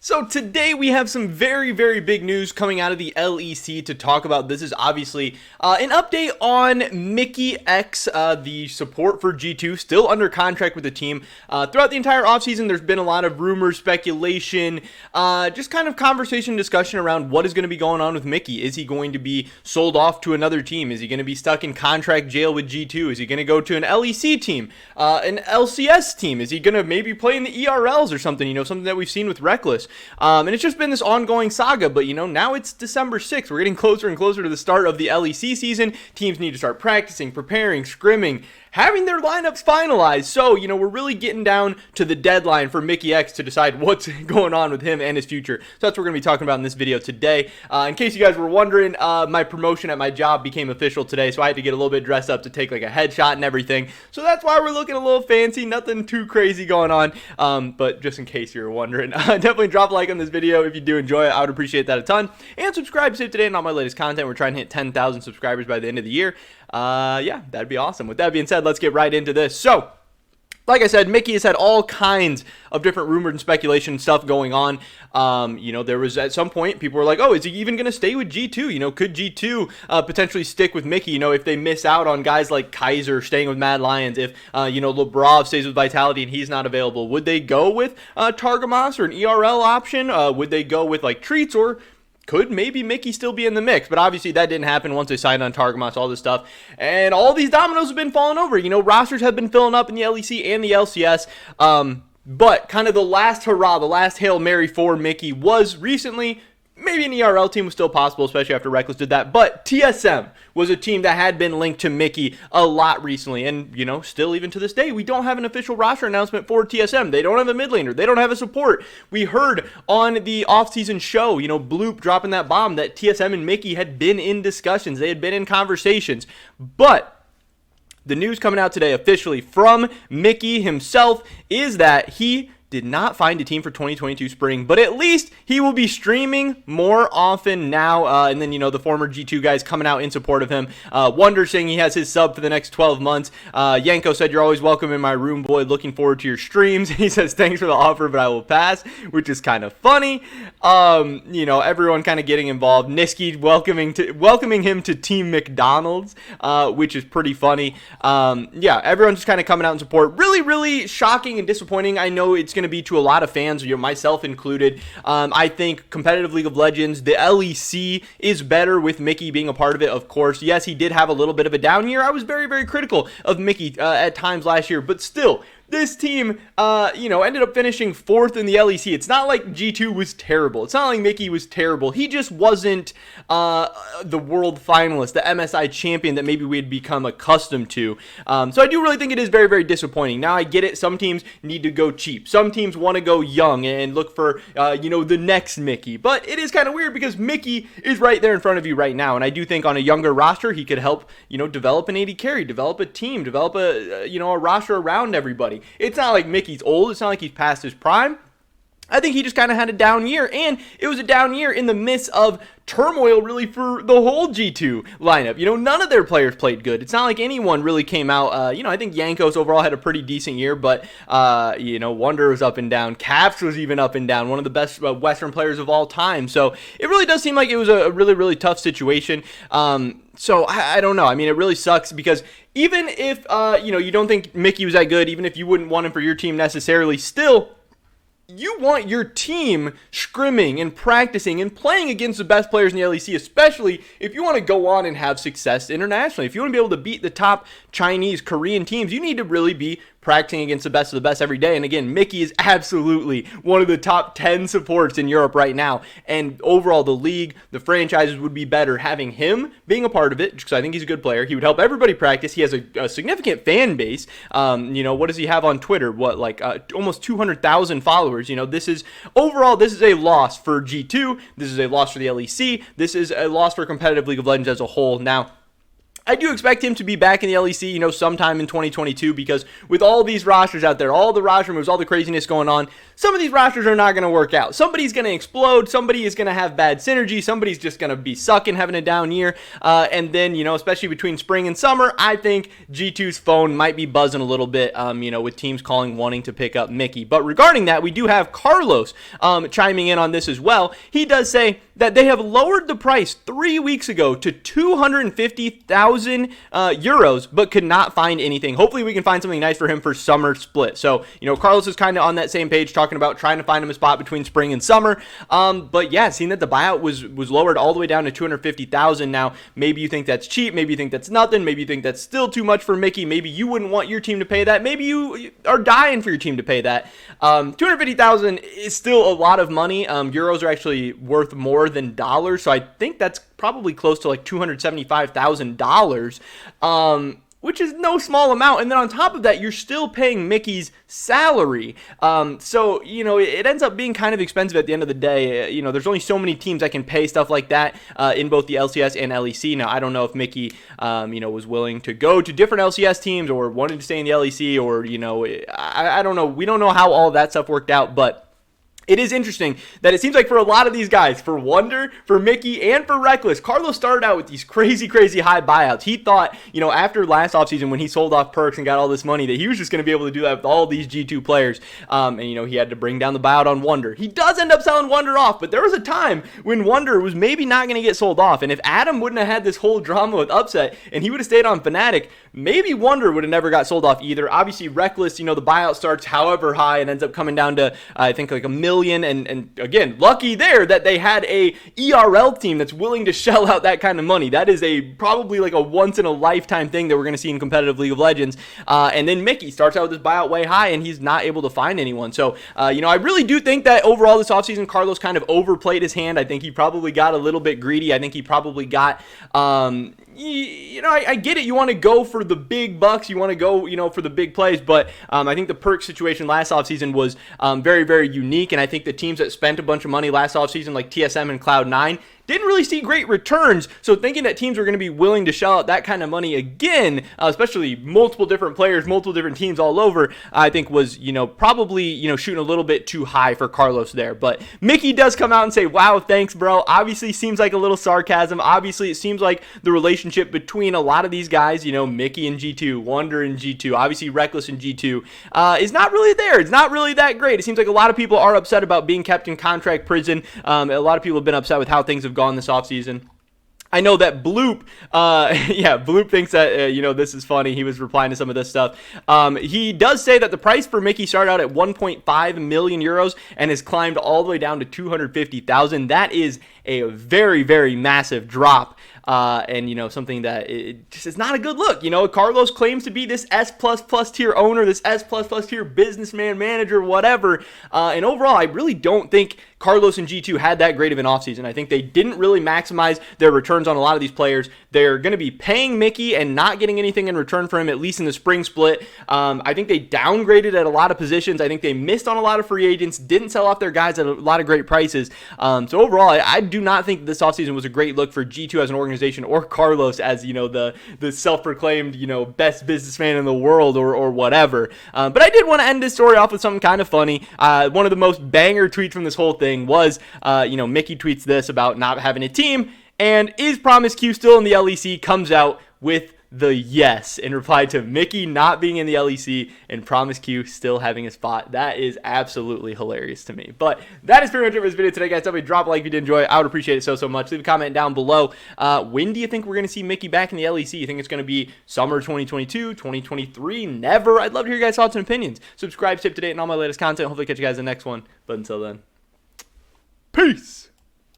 So today we have some very, very big news coming out of the LEC to talk about. This is obviously an update on Mikyx, the support for G2, still under contract with the team. Throughout the entire offseason, there's been a lot of rumors, speculation, just kind of conversation, discussion around what is going to be going on with Miky. Is he going to be sold off to another team? Is he going to be stuck in contract jail with G2? Is he going to go to an LEC team, an LCS team? Is he going to maybe play in the ERLs or something, something that we've seen with Reckless? And it's just been this ongoing saga, but now it's December 6th. We're getting closer and closer to the start of the LEC season. Teams need to start practicing, preparing, scrimming, having their lineups finalized. So, we're really getting down to the deadline for Mikyx to decide what's going on with him and his future. So that's what we're going to be talking about in this video today. In case you guys were wondering, my promotion at my job became official today, so I had to get a little bit dressed up to take like a headshot and everything. So that's why we're looking a little fancy, nothing too crazy going on. But just in case you were wondering, definitely drop a like on this video if you do enjoy it. I would appreciate that a ton. And subscribe to save today and all my latest content. We're trying to hit 10,000 subscribers by the end of the year. Yeah, that'd be awesome. With that being said, let's get right into this. So, like I said, Miky has had all kinds of different rumors and speculation stuff going on. There was at some point, people were like, oh, is he even going to stay with G2? Could G2 potentially stick with Miky, if they miss out on guys like Kaiser staying with Mad Lions, if, Lebrov stays with Vitality and he's not available? Would they go with Targamas or an ERL option? Would they go with like Treats, or could maybe Miky still be in the mix? But obviously that didn't happen once they signed on Targamas, all this stuff. And all these dominoes have been falling over. Rosters have been filling up in the LEC and the LCS. But kind of the last hurrah, the last Hail Mary for Miky was recently. Maybe an ERL team was still possible, especially after Reckless did that. But TSM was a team that had been linked to Miky a lot recently. And, still even to this day, we don't have an official roster announcement for TSM. They don't have a mid laner. They don't have a support. We heard on the offseason show, Bloop dropping that bomb that TSM and Miky had been in discussions. They had been in conversations. But the news coming out today officially from Miky himself is that he did not find a team for 2022 spring, but at least he will be streaming more often now. And then, the former G2 guys coming out in support of him. Wonder saying he has his sub for the next 12 months. Yanko said, "You're always welcome in my room, boy. Looking forward to your streams." He says, "Thanks for the offer, but I will pass," which is kind of funny. Everyone kind of getting involved. Niski welcoming him to Team McDonald's, which is pretty funny. Everyone just kind of coming out in support. Really, really shocking and disappointing. I know it's going to be to a lot of fans, myself included. I think competitive League of Legends, the LEC is better with Miky being a part of it, of course. Yes, he did have a little bit of a down year. I was very, very critical of Miky at times last year, but still, this team, ended up finishing 4th in the LEC. It's not like G2 was terrible. It's not like Miky was terrible. He just wasn't the world finalist, the MSI champion that maybe we had become accustomed to. So I do really think it is very, very disappointing. Now, I get it. Some teams need to go cheap. Some teams want to go young and look for, the next Miky. But it is kind of weird because Miky is right there in front of you right now. And I do think on a younger roster, he could help, develop an AD carry, develop a team, develop a roster around everybody. It's not like Miky's old. It's not like he's past his prime. I think he just kind of had a down year, and it was a down year in the midst of turmoil really for the whole G2 lineup. None of their players played good. It's not like anyone really came out. I think Yankos overall had a pretty decent year, but, Wonder was up and down. Caps was even up and down, one of the best Western players of all time. So it really does seem like it was a really, really tough situation. So I don't know. I mean, it really sucks because even if, you don't think Miky was that good, even if you wouldn't want him for your team necessarily, still, you want your team scrimming and practicing and playing against the best players in the LEC, especially if you want to go on and have success internationally. If you want to be able to beat the top Chinese, Korean teams, you need to really be practicing against the best of the best every day. And again, Miky is absolutely one of the top 10 supports in Europe right now. And overall, the league, the franchises would be better having him being a part of it, because I think he's a good player. He would help everybody practice. He has a significant fan base. What does he have on Twitter? Almost 200,000 followers. This is a loss for G2. This is a loss for the LEC. This is a loss for competitive League of Legends as a whole. Now, I do expect him to be back in the LEC, sometime in 2022, because with all these rosters out there, all the roster moves, all the craziness going on, some of these rosters are not going to work out. Somebody's going to explode. Somebody is going to have bad synergy. Somebody's just going to be sucking, having a down year. And then, especially between spring and summer, I think G2's phone might be buzzing a little bit, with teams calling, wanting to pick up Miky. But regarding that, we do have Carlos chiming in on this as well. He does say that they have lowered the price 3 weeks ago to 250,000 euros, but could not find anything. Hopefully we can find something nice for him for summer split. So, Carlos is kind of on that same page, talking about trying to find him a spot between spring and summer. But yeah, seeing that the buyout was lowered all the way down to 250,000. Now, maybe you think that's cheap. Maybe you think that's nothing. Maybe you think that's still too much for Miky. Maybe you wouldn't want your team to pay that. Maybe you are dying for your team to pay that. 250,000 is still a lot of money. Euros are actually worth more than dollars, so I think that's probably close to like $275,000, which is no small amount. And then on top of that, you're still paying Miky's salary. So, it ends up being kind of expensive at the end of the day. There's only so many teams that can pay stuff like that in both the LCS and LEC. Now, I don't know if Miky, was willing to go to different LCS teams or wanted to stay in the LEC, or, I don't know. We don't know how all that stuff worked out, but it is interesting that it seems like for a lot of these guys, for Wunder, for Miky, and for Reckless, Carlos started out with these crazy, crazy high buyouts. He thought, after last offseason when he sold off perks and got all this money, that he was just going to be able to do that with all these G2 players. And he had to bring down the buyout on Wunder. He does end up selling Wunder off, but there was a time when Wunder was maybe not going to get sold off. And if Adam wouldn't have had this whole drama with Upset and he would have stayed on Fnatic, maybe Wunder would have never got sold off either. Obviously, Reckless, the buyout starts however high and ends up coming down to, I think, like $1 million. And again, lucky there that they had a ERL team that's willing to shell out that kind of money. That is probably like a once in a lifetime thing that we're going to see in competitive League of Legends. And then Miky starts out with this buyout way high and he's not able to find anyone. So, I really do think that overall this offseason, Carlos kind of overplayed his hand. I think he probably got a little bit greedy. I think he probably got, I get it. You want to go for the big bucks. You want to go, for the big plays. But I think the perk situation last offseason was very, very unique. And I think the teams that spent a bunch of money last offseason, like TSM and Cloud9, didn't really see great returns. So thinking that teams were going to be willing to shell out that kind of money again, especially multiple different players, multiple different teams all over, I think was, probably, shooting a little bit too high for Carlos there. But Miky does come out and say, wow, thanks, bro. Obviously seems like a little sarcasm. Obviously it seems like the relationship between a lot of these guys, Miky and G2, Wunder and G2, obviously Reckless and G2, is not really there. It's not really that great. It seems like a lot of people are upset about being kept in contract prison. A lot of people have been upset with how things have gone this offseason. I know that Bloop, Bloop thinks that, this is funny. He was replying to some of this stuff. He does say that the price for Miky started out at 1.5 million euros and has climbed all the way down to 250,000. That is a very, very massive drop. And something that it just is not a good look. Carlos claims to be this S++ tier owner, this S++ tier businessman, manager, whatever. And overall, I really don't think Carlos and G2 had that great of an offseason. I think they didn't really maximize their returns on a lot of these players. They're going to be paying Miky and not getting anything in return for him, at least in the spring split. I think they downgraded at a lot of positions. I think they missed on a lot of free agents, didn't sell off their guys at a lot of great prices. So overall, I do not think this offseason was a great look for G2 as an organization or Carlos as, the self-proclaimed, best businessman in the world or whatever. But I did want to end this story off with something kind of funny. One of the most banger tweets from this whole thing was, Miky tweets this about not having a team, and is Promise Q still in the LEC, comes out with the yes in reply to Miky not being in the LEC and Promise Q still having a spot. That is absolutely hilarious to me. But that is pretty much it for this video today, guys. Definitely drop a like if you did enjoy it. I would appreciate it so much. Leave a comment down below. When do you think we're going to see Miky back in the LEC? You think it's going to be summer 2022, 2023? Never. I'd love to hear your guys' thoughts and opinions. Subscribe, stay up to date, and all my latest content. Hopefully catch you guys in the next one. But until then, peace.